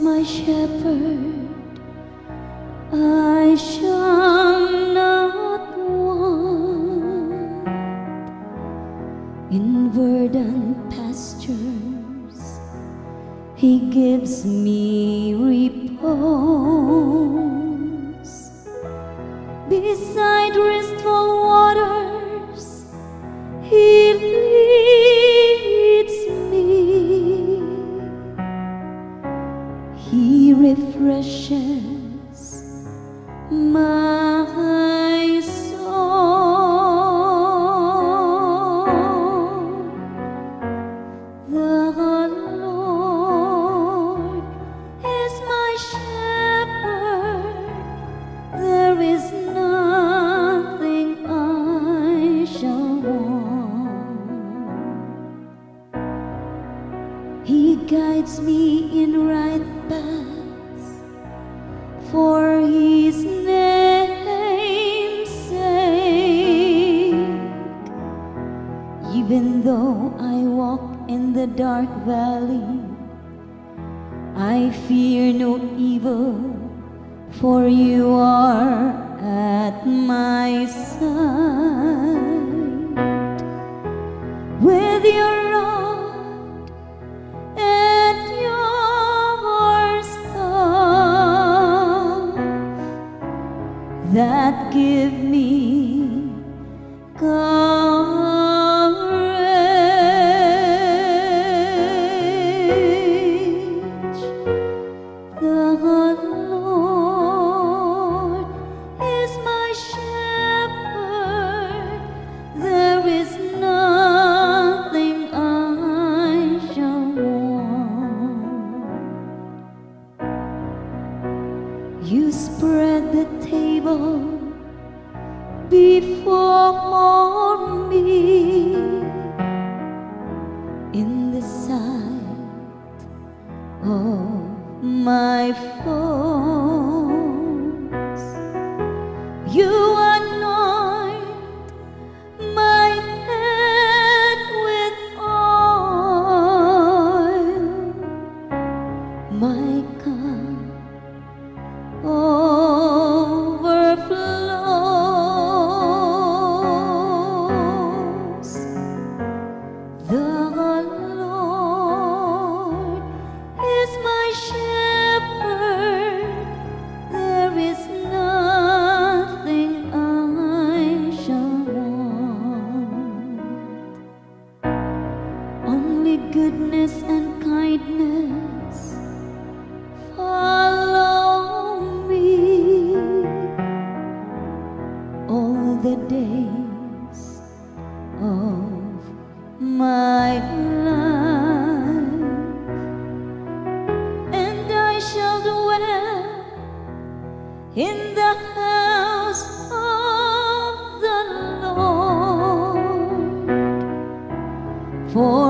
my shepherd, I shall not want. In verdant pastures He gives me repose. Beside restful waters He leads me. He refreshes my soul. The Lord is my shepherd, there is nothing I shall want. He guides me in right paths for His name's sake. Even though I walk in the dark valley, I fear no evil, for You are at my side. With Your rod and Your staff that give me courage. The Lord is my shepherd, there is nothing I shall want. You spread the table before me in the sight of my foes. You anoint my head with oil, my cup overflows. The Lord is my shepherd, there is nothing I shall want. Only goodness and kindness follow me all the days of my life, and I shall dwell in the house of the Lord for